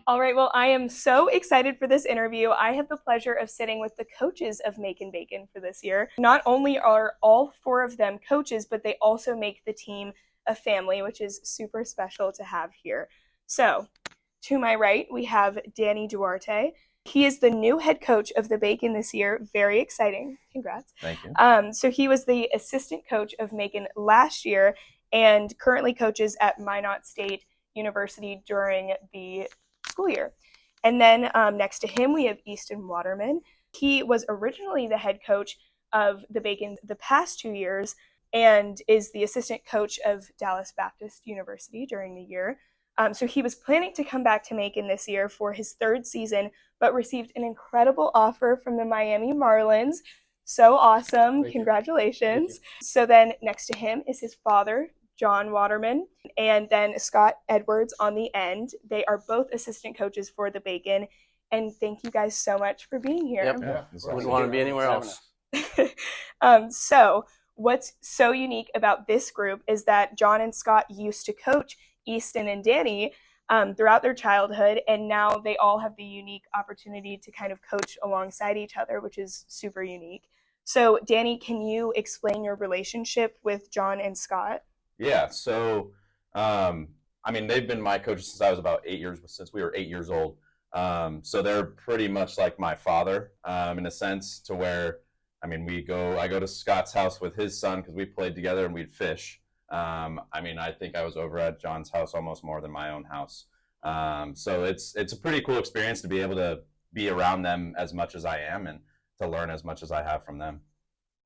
All right, well, I am so excited for this interview. I have the pleasure of sitting with the coaches of Makin' Bacon for this year. Not only are all 4 of them coaches, but they also make the team a family, which is super special to have here. So, to my right, we have Danny Duarte. He is the new head coach of the Bacon this year. Very exciting. Congrats. Thank you. So he was the assistant coach of Macon last year and currently coaches at Minot State University during the school year. And then next to him, we have Easton Waterman. He was originally the head coach of the Bacon the past 2 years and is the assistant coach of Dallas Baptist University during the year. So he was planning to come back to Macon this year for his 3rd season, but received an incredible offer from the Miami Marlins. So awesome. Congratulations. So then next to him is his father, John Waterman, and then Scott Edwards on the end. They are both assistant coaches for the Bacon. And thank you guys so much for being here. Yep. Yeah, Wouldn't want to be anywhere else. So what's so unique about this group is that John and Scott used to coach Easton and Danny throughout their childhood, and now they all have the unique opportunity to kind of coach alongside each other, which is super unique. So Danny, can you explain your relationship with John and Scott? Yeah, so they've been my coaches since we were 8 years old. So they're pretty much like my father in a sense, to where I go to Scott's house with his son because we played together and we'd fish. I think I was over at John's house almost more than my own house. So it's a pretty cool experience to be able to be around them as much as I am and to learn as much as I have from them.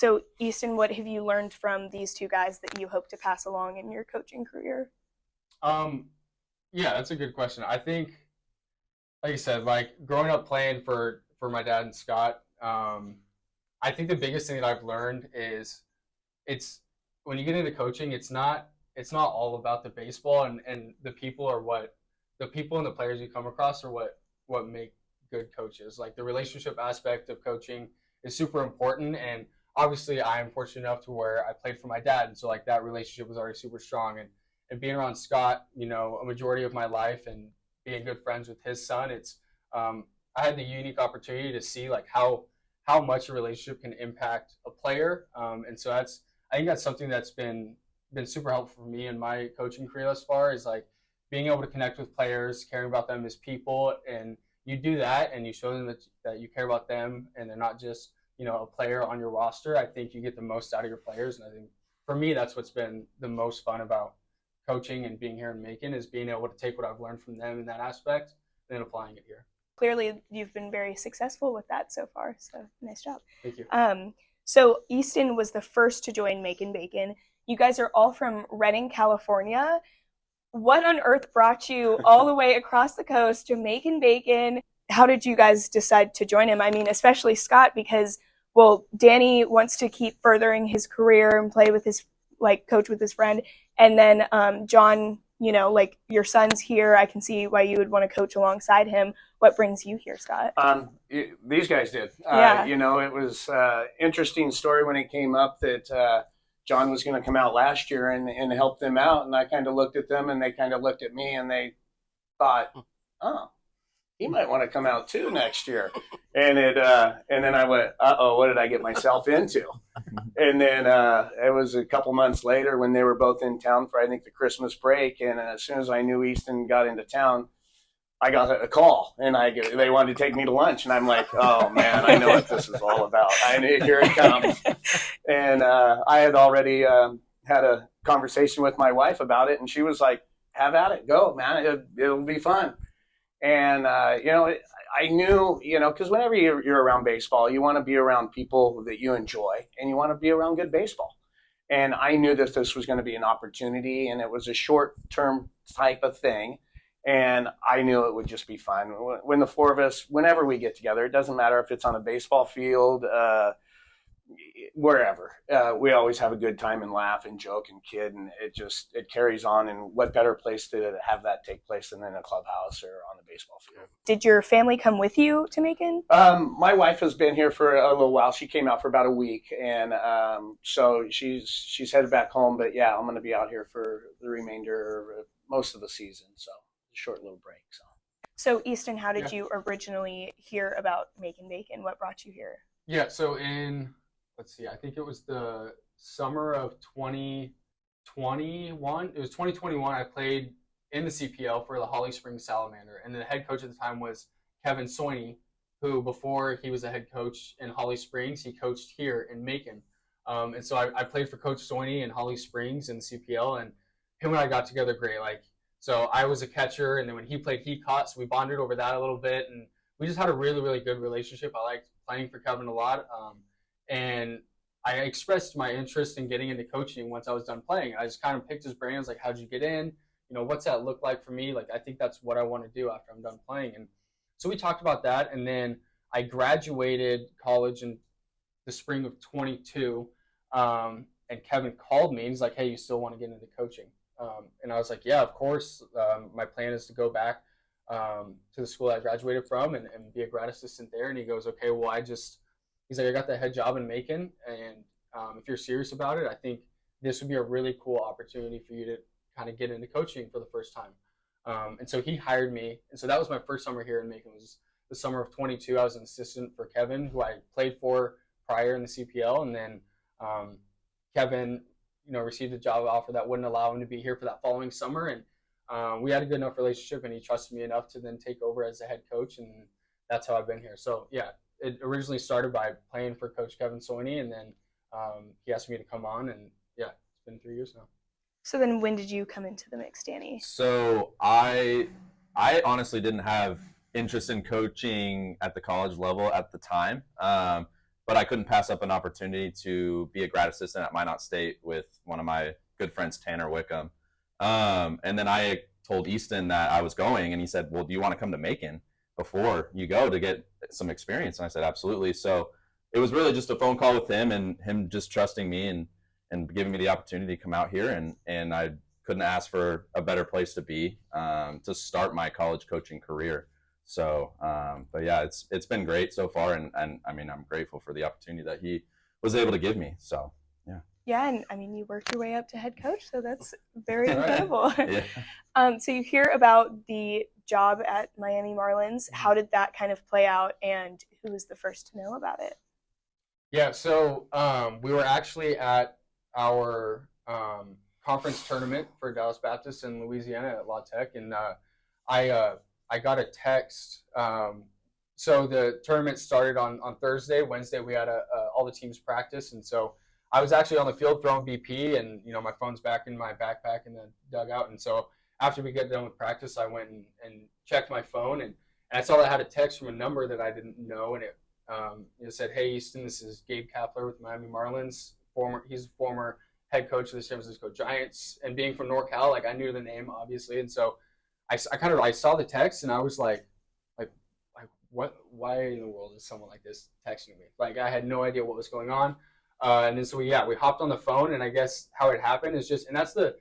So Easton, what have you learned from these 2 guys that you hope to pass along in your coaching career? Yeah, that's a good question. I think, like you said, like growing up playing for my dad and Scott, I think the biggest thing that I've learned is it's when you get into coaching, it's not all about the baseball and the people and the players you come across are what make good coaches. Like the relationship aspect of coaching is super important, and obviously I am fortunate enough to where I played for my dad, and so like that relationship was already super strong, and being around Scott, a majority of my life and being good friends with his son, it's I had the unique opportunity to see like how much a relationship can impact a player, and so I think that's something that's been super helpful for me in my coaching career thus far, is like being able to connect with players, caring about them as people, and you do that and you show them that you care about them and they're not just, a player on your roster. I think you get the most out of your players, and I think for me that's what's been the most fun about coaching and being here in Macon, is being able to take what I've learned from them in that aspect and then applying it here. Clearly, you've been very successful with that so far, so nice job. Thank you. So Easton was the first to join Makin' Bacon. You guys are all from Redding, California. What on earth brought you all the way across the coast to Makin' Bacon? How did you guys decide to join him? Especially Scott, because, Danny wants to keep furthering his career and play with his, coach with his friend. And then John, your son's here. I can see why you would want to coach alongside him. What brings you here, Scott? These guys did. Yeah. It was an interesting story when it came up that John was going to come out last year and help them out. And I kind of looked at them and they kind of looked at me and they thought, oh, he might want to come out too next year. And then I went, uh-oh, what did I get myself into? And then it was a couple months later when they were both in town for, I think, the Christmas break. And as soon as I knew Easton got into town, I got a call and they wanted to take me to lunch. And I'm like, oh man, I know what this is all about. Here it comes. And I had already had a conversation with my wife about it. And she was like, have at it, go, man. It'll be fun. And, I knew, because whenever you're around baseball, you want to be around people that you enjoy and you want to be around good baseball. And I knew that this was going to be an opportunity and it was a short-term type of thing. And I knew it would just be fun. When the 4 of us, whenever we get together, it doesn't matter if it's on a baseball field, wherever. We always have a good time and laugh and joke and kid, and it carries on. And what better place to have that take place than in a clubhouse or on the baseball field? Did your family come with you to Macon? My wife has been here for a little while. She came out for about a week, and so she's headed back home. But yeah, I'm going to be out here for the remainder, most of the season. So a short little break. So Easton, how did Yeah. you originally hear about Making Bacon? What brought you here? Yeah, so let's see, I think it was the summer of 2021. It was 2021. I played in the CPL for the Holly Springs Salamander, and the head coach at the time was Kevin Soiney, who before he was a head coach in Holly Springs, he coached here in Macon. And so I played for Coach Soiney in Holly Springs in the CPL, and him and I got together great. Like, so I was a catcher, and then when he played, he caught, so we bonded over that a little bit, and we just had a really, really good relationship. I liked playing for Kevin a lot, and I expressed my interest in getting into coaching once I was done playing. I just kind of picked his brain. I was like, how'd you get in? You know, what's that look like for me? Like, I think that's what I want to do after I'm done playing. And so we talked about that, and then I graduated college in the spring of 22, and Kevin called me, and he's like, hey, you still want to get into coaching? And I was like, yeah, of course. My plan is to go back to the school I graduated from and be a grad assistant there. And he goes, okay, well, he's like, I got the head job in Macon, and if you're serious about it, I think this would be a really cool opportunity for you to kind of get into coaching for the first time. And so he hired me, and so that was my first summer here in Macon. It was the summer of 22. I was an assistant for Kevin, who I played for prior in the CPL, and then Kevin, received a job offer that wouldn't allow him to be here for that following summer, and we had a good enough relationship, and he trusted me enough to then take over as the head coach, and that's how I've been here. So yeah, it originally started by playing for Coach Kevin Soiney, and then he asked me to come on, and yeah, it's been 3 years now. So then when did you come into the mix, Danny? So I honestly didn't have interest in coaching at the college level at the time, but I couldn't pass up an opportunity to be a grad assistant at Minot State with one of my good friends, Tanner Wickham. And then I told Easton that I was going, and he said, well, do you want to come to Macon before you go to get some experience? And I said, absolutely. So it was really just a phone call with him, and him just trusting me and giving me the opportunity to come out here. And I couldn't ask for a better place to be to start my college coaching career. So, but yeah, it's been great so far. And I mean, I'm grateful for the opportunity that he was able to give me. So, yeah. Yeah, and I mean, you worked your way up to head coach, so that's very incredible. Yeah. So you hear about the job at Miami Marlins. How did that kind of play out, and who was the first to know about it? Yeah, so we were actually at our conference tournament for Dallas Baptist in Louisiana at La Tech, and I got a text. So the tournament started on Thursday. Wednesday we had all the teams practice, and so I was actually on the field throwing BP, and my phone's back in my backpack in the dugout. And so after we got done with practice, I went and checked my phone, and I saw that I had a text from a number that I didn't know, and it said, "Hey Easton, this is Gabe Kapler with Miami Marlins. He's a former head coach of the San Francisco Giants, and being from NorCal, like I knew the name obviously, and so I saw the text, and I was like what? Why in the world is someone like this texting me? Like I had no idea what was going on." And then so we hopped on the phone, and I guess how it happened is just, and that's the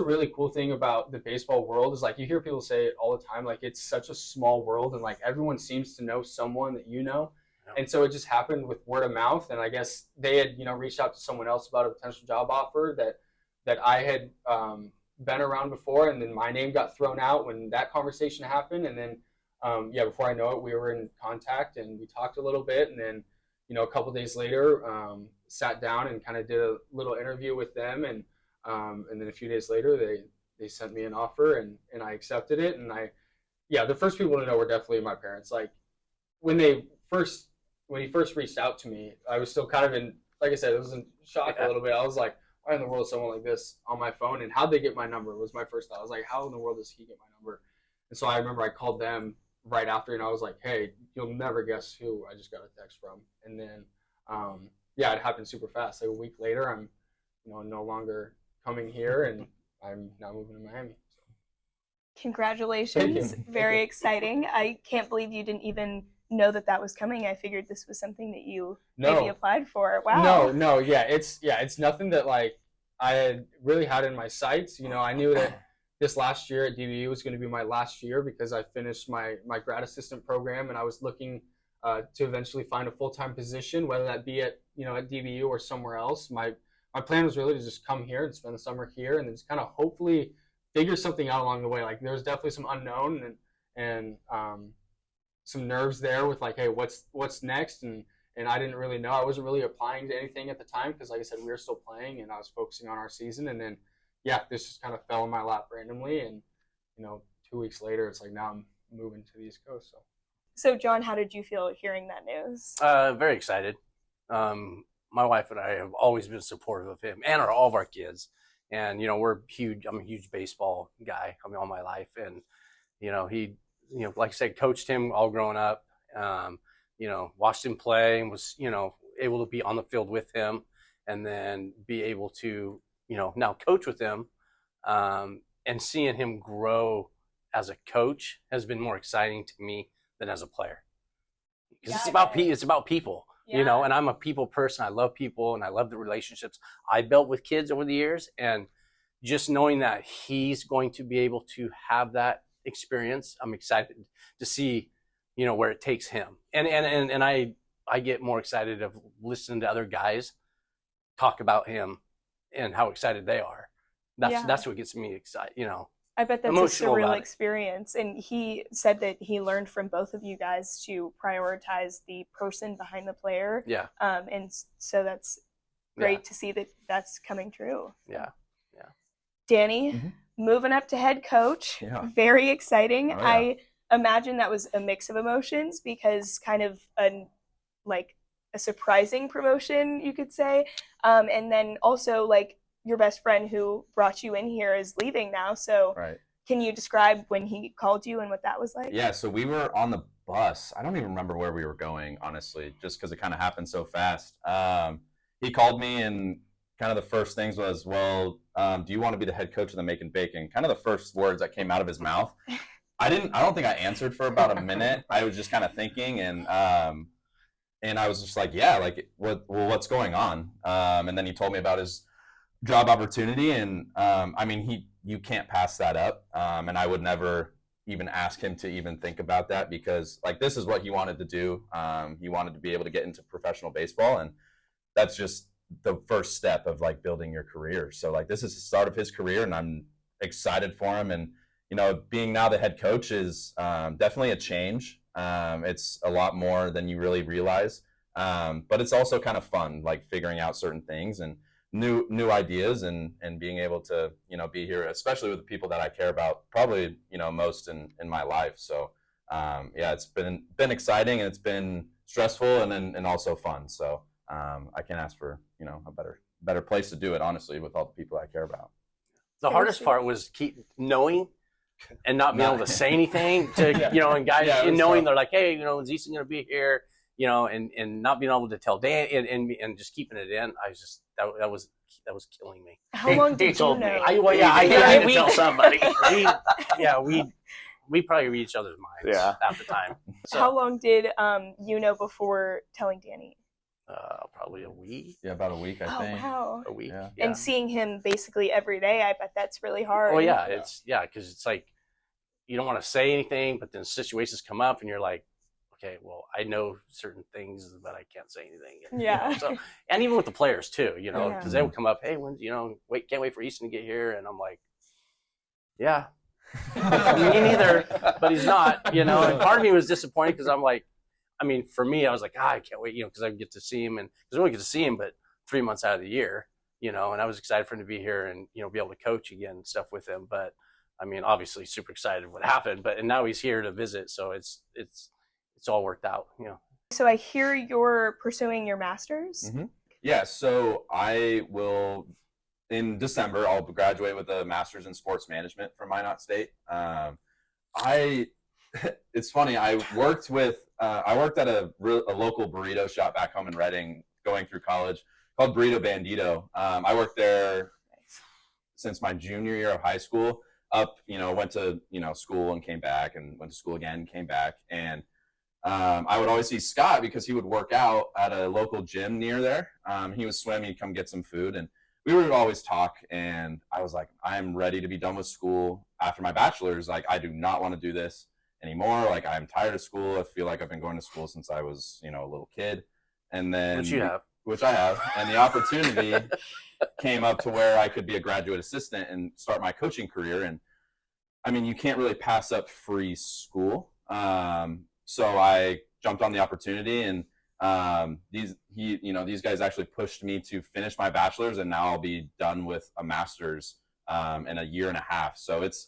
really cool thing about the baseball world is like you hear people say it all the time, like it's such a small world, and like everyone seems to know someone that and so it just happened with word of mouth, and I guess they had reached out to someone else about a potential job offer that I had been around before, and then my name got thrown out when that conversation happened, and then before I know it, we were in contact and we talked a little bit, and then a couple days later, sat down and kind of did a little interview with them, and then a few days later, they sent me an offer, and I accepted it, and the first people to know were definitely my parents. Like when he first reached out to me, I was still kind of in, like I said, it was in shock a little bit. I was like, why in the world is someone like this on my phone, and how'd they get my number was my first thought. I was like, how in the world does he get my number? And so I remember I called them right after, and I was like, hey, you'll never guess who I just got a text from. And then it happened super fast. Like a week later, I'm no longer coming here, and I'm now moving to Miami. So. Congratulations. Very exciting. I can't believe you didn't even know that was coming. I figured this was something that you maybe applied for. Wow. No, it's nothing that like I had really had in my sights. I knew that this last year at DBU was going to be my last year because I finished my grad assistant program, and I was looking to eventually find a full-time position, whether that be at DBU or somewhere else. My plan was really to just come here and spend the summer here, and then just kind of hopefully figure something out along the way. Like there was definitely some unknown, and some nerves there with like, hey, what's next? And I didn't really know. I wasn't really applying to anything at the time because, like I said, we were still playing and I was focusing on our season. And then, yeah, this just kind of fell in my lap randomly. And, 2 weeks later, it's like now I'm moving to the East Coast. So, John, how did you feel hearing that news? Very excited. My wife and I have always been supportive of him and all of our kids. And, we're huge. I'm a huge baseball guy. All my life. And, he, like I said, coached him all growing up. Watched him play and was, able to be on the field with him and then be able to, now coach with him. And seeing him grow as a coach has been more exciting to me than as a player. Because it's about people, and I'm a people person. I love people and I love the relationships I built with kids over the years. And just knowing that he's going to be able to have that experience, I'm excited to see, where it takes him. And I get more excited of listening to other guys talk about him and how excited they are. That's what gets me excited, I bet that's emotional a surreal experience. And he said that he learned from both of you guys to prioritize the person behind the player. Yeah. And so that's great to see that that's coming true. Yeah. Danny, moving up to head coach. Yeah. Very exciting. Oh, yeah. I imagine that was a mix of emotions because kind of a surprising promotion, you could say. And then also like your best friend who brought you in here is leaving now. So Can you describe when he called you and what that was like? Yeah, so we were on the bus. I don't even remember where we were going, honestly, just because it kind of happened so fast. He called me and kind of the first things was, well, do you want to be the head coach of the Macon Bacon? Kind of the first words that came out of his mouth. I don't think I answered for about a minute. I was just kind of thinking and I was just like, yeah, like what's going on? And then he told me about his job opportunity and you can't pass that up. And I would never even ask him to even think about that because like this is what he wanted to do. He wanted to be able to get into professional baseball and that's just the first step of like building your career. So like this is the start of his career and I'm excited for him. And, being now the head coach is definitely a change. It's a lot more than you really realize. But it's also kind of fun, like figuring out certain things and new ideas and being able to, be here, especially with the people that I care about probably, most in my life. So it's been exciting and it's been stressful and also fun. So I can't ask for, a better place to do it, honestly, with all the people I care about. The hardest part was keep knowing and not being able to say anything to, and guys knowing they're like, hey, is Easton going to be here? And not being able to tell Dan and just keeping it in. I was just, that was killing me. How long did you know? I had to tell somebody. We probably read each other's minds at the time. So, how long did you know before telling Danny? Probably a week. Yeah, about a week, I think. Wow. A week. Yeah. And seeing him basically every day, I bet that's really hard. Well, because it's like you don't want to say anything, but then situations come up and you're like, okay, well, I know certain things, but I can't say anything. Yeah. So, and even with the players too, because they would come up, hey, when, can't wait for Easton to get here, and I'm like, yeah, me neither, but he's not, And part of me was disappointed because I'm like, for me, I was like, I can't wait, because I get to see him, and because I only get to see him, but 3 months out of the year, and I was excited for him to be here and be able to coach again and stuff with him, but obviously super excited what happened, and now he's here to visit, so it's all worked out, So I hear you're pursuing your master's. Mm-hmm. Yeah, so I will, in December, I'll graduate with a master's in sports management from Minot State. It's funny, I worked at a local burrito shop back home in Reading going through college called Burrito Bandito. I worked there since my junior year of high school went to, school and came back and went to school again, came back. And I would always see Scott because he would work out at a local gym near there. He was swimming, he'd come get some food, and we would always talk. And I was like, I'm ready to be done with school after my bachelor's. Like, I do not want to do this anymore. Like, I'm tired of school. I feel like I've been going to school since I was, a little kid. And then which I have. And the opportunity came up to where I could be a graduate assistant and start my coaching career. And I mean, you can't really pass up free school. So I jumped on the opportunity, and these guys actually pushed me to finish my bachelor's, and now I'll be done with a master's in a year and a half. So it's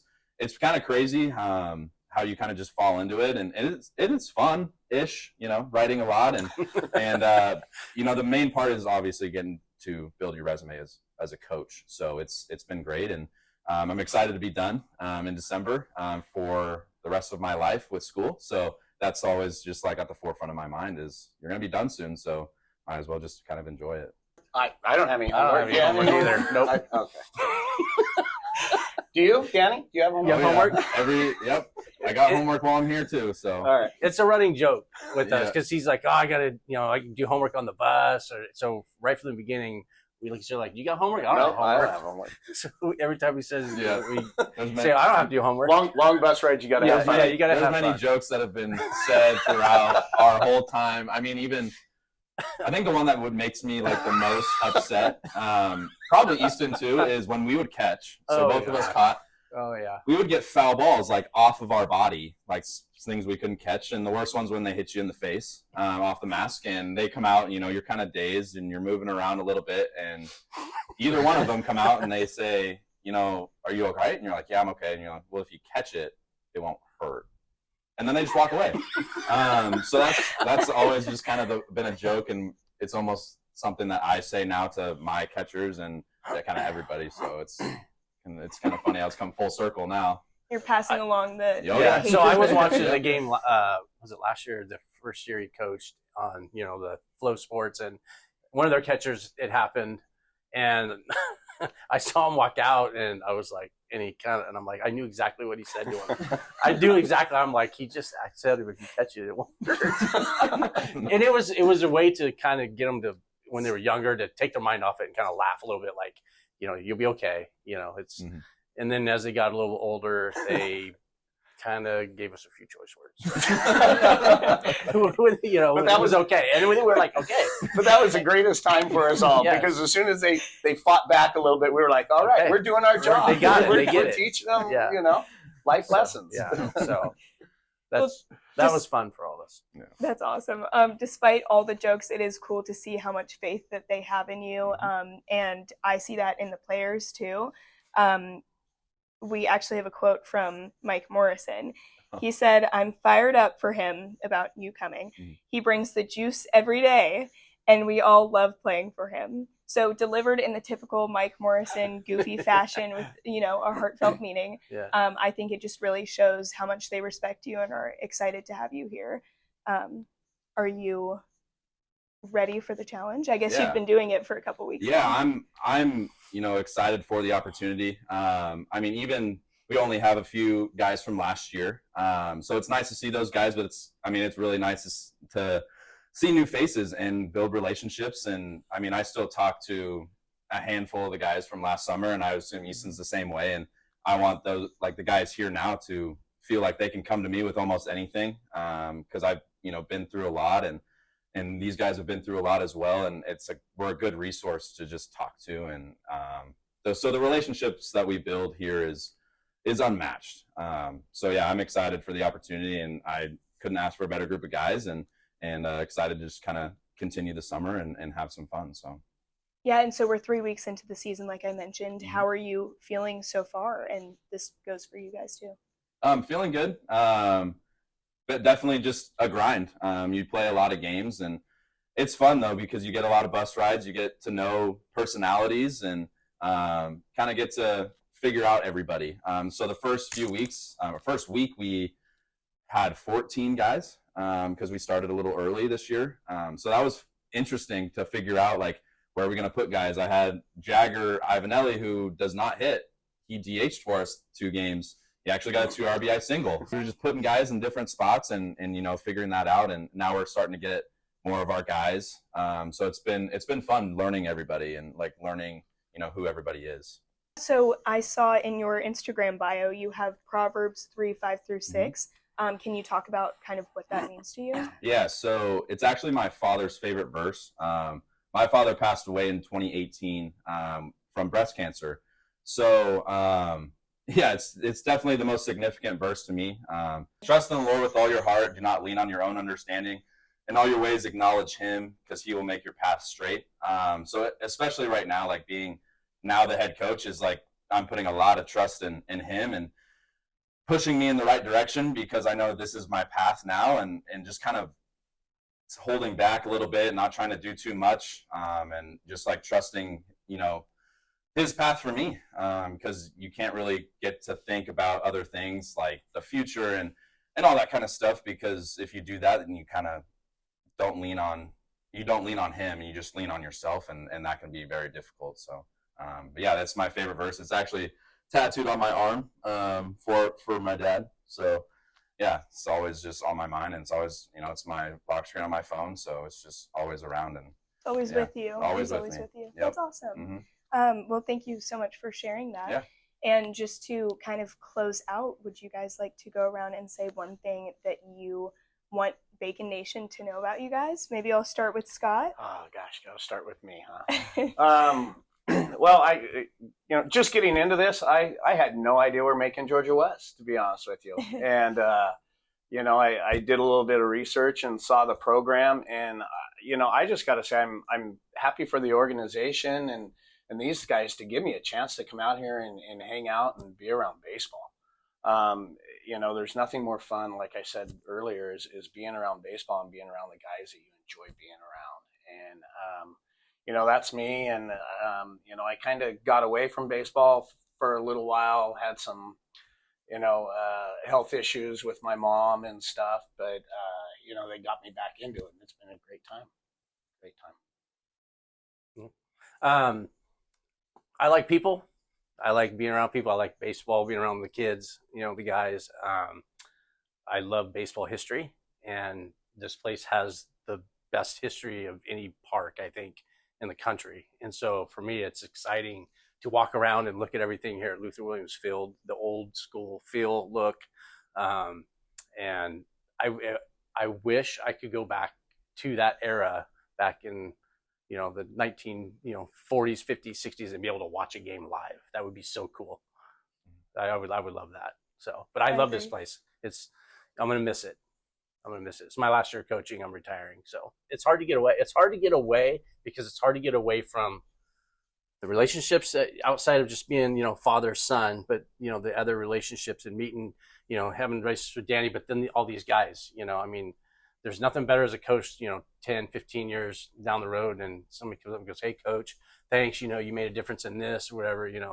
kind of crazy how you kind of just fall into it, and it is fun-ish, writing a lot, and the main part is obviously getting to build your resume as a coach. So it's been great, and I'm excited to be done in December for the rest of my life with school. So that's always just like at the forefront of my mind is you're going to be done soon. So might as well just kind of enjoy it. I don't have any I homework. don't have any homework either. Nope. Okay. Do you, Danny? Do you have homework? You have homework? Yep. I got homework while I'm here too. So All right. It's a running joke with us because he's like, oh, I got to, I can do homework on the bus. So right from the beginning, we like, you got homework? I don't have homework. I don't have homework. So every time he says, we There's say, I don't have to do homework. Long bus ride, you got to have fun. Yeah, you got to There's have many fun. jokes that have been said throughout our whole time. I mean, I think the one that makes me like the most upset, probably Easton too, is when we would catch. So both of us caught. Oh, yeah. We would get foul balls like off of our body, like things we couldn't catch. And the worst one's when they hit you in the face off the mask, and they come out, you're kind of dazed and you're moving around a little bit. And either one of them come out and they say, are you okay? And you're like, yeah, I'm okay. And you're like, well, if you catch it, it won't hurt. And then they just walk away. So that's always just kind of been a joke. And it's almost something that I say now to my catchers and kind of everybody. So it's kind of funny how it's come full circle now. You're passing along the Yeah. So I was watching Yeah. the game. Was it last year? The first year he coached on the Flow Sports, and one of their catchers. It happened, and I saw him walk out, and I was like, and I'm like, I knew exactly what he said to him. I knew exactly. I'm like, I said, if you catch it, it won't hurt. And it was a way to kind of get them to, when they were younger, to take their mind off it and kind of laugh a little bit, like, you'll be okay. It's. Mm-hmm. And then as they got a little older, they kind of gave us a few choice words. But that was okay. And we were like, okay. But that was the greatest time for us all because as soon as they fought back a little bit, we were like, all right, we're doing our job. They got it. We're They get it. teaching them, life lessons. Yeah. So that was fun for all of us. Yeah. That's awesome. Despite all the jokes, it is cool to see how much faith that they have in you. And I see that in the players too. We actually have a quote from Mike Morrison. He said, I'm fired up for him about you coming. He brings the juice every day, and we all love playing for him. So delivered in the typical Mike Morrison goofy fashion with, a heartfelt meaning. Yeah. I think it just really shows how much they respect you and are excited to have you here. Are you ready for the challenge? I guess you've been doing it for a couple weeks. Yeah, I'm excited for the opportunity. Even we only have a few guys from last year, so it's nice to see those guys. But it's really nice to see new faces and build relationships. And I still talk to a handful of the guys from last summer, and I assume Easton's the same way. And I want those, like the guys here now, to feel like they can come to me with almost anything, because I've been through a lot, and these guys have been through a lot as well. And we're a good resource to just talk to. And so the relationships that we build here is unmatched. So yeah, I'm excited for the opportunity, and I couldn't ask for a better group of guys, and excited to just kind of continue the summer and have some fun. So. Yeah, and so we're 3 weeks into the season, like I mentioned. How are you feeling so far? And this goes for you guys too. Feeling good. But definitely just a grind. You play a lot of games, and it's fun though, because you get a lot of bus rides. You get to know personalities, and kind of get to figure out everybody. So the first few weeks, first week, we had 14 guys because we started a little early this year. So that was interesting to figure out, like, where are we going to put guys. I had Jagger Ivanelli, who does not hit. He DH'd for us 2 games. He actually got a 2 RBI single. We were just putting guys in different spots and figuring that out. And now we're starting to get more of our guys. So it's been fun learning everybody and like learning, who everybody is. So I saw in your Instagram bio, you have Proverbs 3:5-6. Can you talk about kind of what that means to you? Yeah. So it's actually my father's favorite verse. My father passed away in 2018 from breast cancer. So, yeah, it's definitely the most significant verse to me. Trust in the Lord with all your heart. Do not lean on your own understanding. In all your ways, acknowledge Him, because He will make your path straight. So especially right now, like being now the head coach, is like I'm putting a lot of trust in Him and pushing me in the right direction, because I know this is my path now, and just kind of holding back a little bit, not trying to do too much, and just like trusting, His path for me, because you can't really get to think about other things like the future and all that kind of stuff, because if you do that, then you kind of don't lean on Him, and you just lean on yourself, and that can be very difficult. So but yeah, that's my favorite verse. It's actually tattooed on my arm, for my dad. So yeah, it's always just on my mind, and it's always, it's my lock screen on my phone, so it's just always around, and Always with you. Always He's with me. with you. Yep. That's awesome. Mm-hmm. Well, thank you so much for sharing that. Yeah. And just to kind of close out, would you guys like to go around and say one thing that you want Bacon Nation to know about you guys? Maybe I'll start with Scott. Oh gosh, gotta start with me, huh? Well, just getting into this, I had no idea we're making Georgia West, to be honest with you. And, I did a little bit of research and saw the program, and, I just got to say, I'm happy for the organization and these guys to give me a chance to come out here and hang out and be around baseball. There's nothing more fun, like I said earlier, is being around baseball and being around the guys that you enjoy being around. And, that's me. And, I kind of got away from baseball for a little while, had some, health issues with my mom and stuff, but, they got me back into it, and it's been a great time. I like people. I like being around people. I like baseball, being around the kids, the guys. I love baseball history, and this place has the best history of any park, I think, in the country. And so for me, it's exciting to walk around and look at everything here at Luther Williams Field, the old school feel, look. And I wish I could go back to that era back in, the 40s, 50s, 60s, and be able to watch a game live. That would be so cool. I would love that. So, but I love this place. I'm going to miss it. It's my last year coaching. I'm retiring. So it's hard to get away. It's hard to get away because it's hard to get away from the relationships outside of just being, father, son, but, the other relationships and meeting, having races with Danny, but then all these guys, there's nothing better as a coach, 10, 15 years down the road, and somebody comes up and goes, "Hey coach, thanks. You made a difference in this," or whatever, and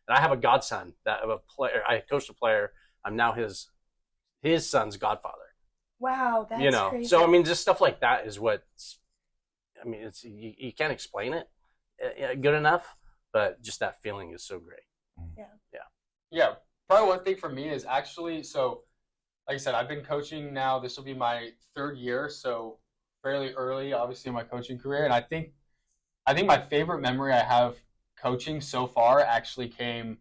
I have a godson of a player. I coached a player. I'm now his son's godfather. Wow. That's crazy. So, just stuff like that is it's, you can't explain it good enough, but just that feeling is so great. Yeah. Probably one thing for me is actually, so like I said, I've been coaching now. This will be my 3rd year, so fairly early, obviously, in my coaching career. And I think my favorite memory I have coaching so far actually came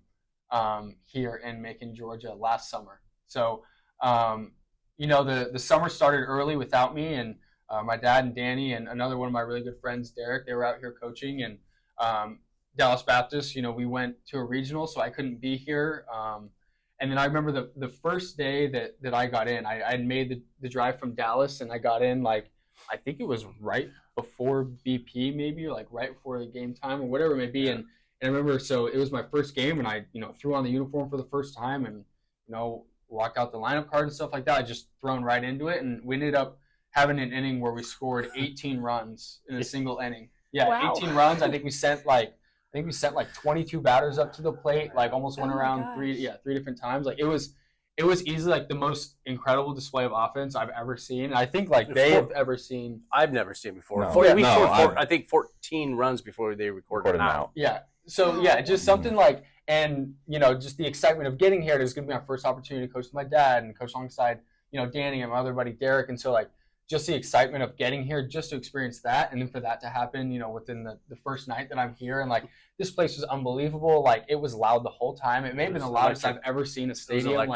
here in Macon, Georgia, last summer. So, the summer started early without me, and my dad and Danny and another one of my really good friends, Derek, they were out here coaching, and Dallas Baptist, we went to a regional, so I couldn't be here. And then I remember the first day that I got in, I had made the drive from Dallas, and I got in, I think it was right before BP, maybe, or right before the game time or whatever it may be. And I remember, so it was my first game, and I, threw on the uniform for the first time, and, walked out the lineup card and stuff like that. I just thrown right into it, and we ended up having an inning where we scored 18 runs in a single inning. Yeah, wow. 18 runs. I think we sent 22 batters up to the plate, almost went around three different times. It was easily the most incredible display of offense I've ever seen. I think they have ever seen. I've never seen before. No. We scored, I think 14 runs before they recorded them out. Yeah. So just something and just the excitement of getting here. It was going to be my first opportunity to coach with my dad and coach alongside, Danny and my other buddy Derek. And so just the excitement of getting here, just to experience that, and then for that to happen, within the first night that I'm here, and this place was unbelievable. It was loud the whole time. It may have been the loudest I've ever seen a stadium.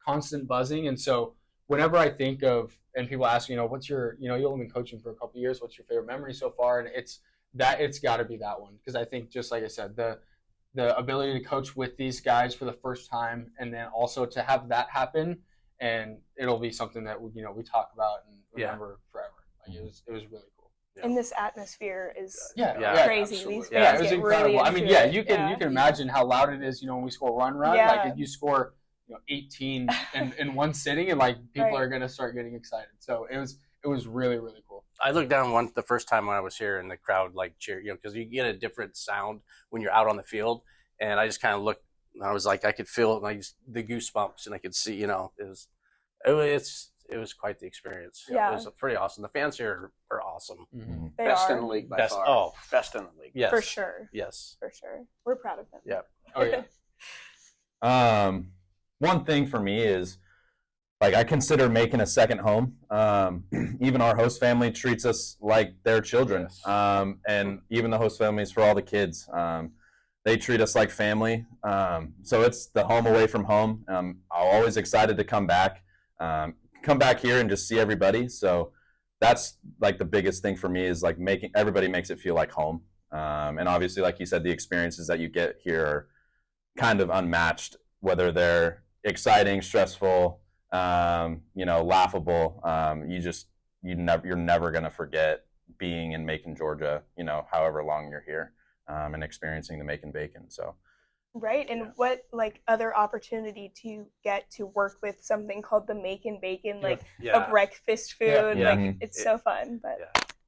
Constant buzzing. And so whenever I think of, and people ask, what's your, you've only been coaching for a couple of years, what's your favorite memory so far? And it's got to be that one, because I think, just like I said, the the ability to coach with these guys for the first time, and then also to have that happen, and it'll be something that we talk about and remember forever. Like it was really cool. Yeah. And this atmosphere is crazy. Absolutely. These Yeah, fans it was get incredible. really I mean, into it. you can imagine how loud it is. When we score run, Yeah. like if you score 18 in one sitting, and like people Right. are gonna start getting excited. So it was really, really cool. I looked down the first time when I was here, and the crowd like cheered, because you get a different sound when you're out on the field. And I just kind of looked, and I was like, I could feel it, like the goosebumps, and I could see, it was quite the experience. Yeah. It was pretty awesome. The fans here are awesome. Mm-hmm. They Best are, in the league by Best- far. oh. Best in the league. Yes, for sure. Yes. For sure. We're proud of them. Yeah. Oh yeah. One thing for me is, like, I consider Macon a second home. Even our host family treats us like their children. Yes. And even the host families for all the kids, they treat us like family. So it's the home away from home. I'm always excited to come back here and just see everybody. So that's like the biggest thing for me, is like everybody makes it feel like home. And obviously, like you said, the experiences that you get here are kind of unmatched, whether they're exciting, stressful, laughable. You're never going to forget being in Macon, Georgia, however long you're here, and experiencing the Macon Bacon. So. Right. And what other opportunity to get to work with something called the Macon Bacon, like a breakfast food. Yeah. Like it's so fun. But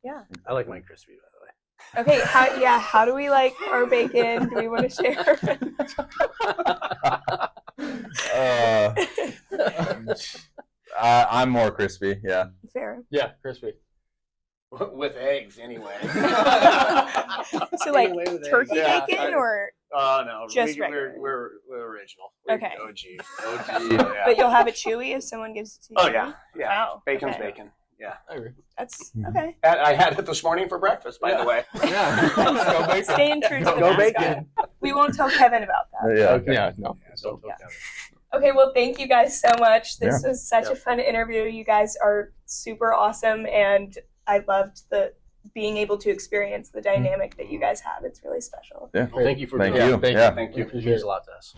yeah. I like mine crispy, by the way. Okay, how do we like our bacon? Do we want to share? I'm more crispy, yeah. Fair. Yeah, crispy. With eggs, anyway. So like Anyway, with turkey eggs. bacon Yeah, or Oh no, Just regular. we're original. We're Okay. OG. Yeah. but you'll have it chewy if someone gives it to you. Oh yeah, yeah. Wow. Bacon's Okay. bacon. Yeah. I agree. That's okay. I had it this morning for breakfast, by the way. Yeah. Go bacon. Staying true to the Go mascot. bacon. We won't tell Kevin about that. Yeah. Okay. Yeah, no. Don't Yeah. tell Kevin. Okay, well, thank you guys so much. This Yeah. was such a fun interview. You guys are super awesome, and I loved being able to experience the dynamic that you guys have. It's really special. Yeah. Well, thank you for Thank doing you. it. Yeah. Thank you. It means a lot to us.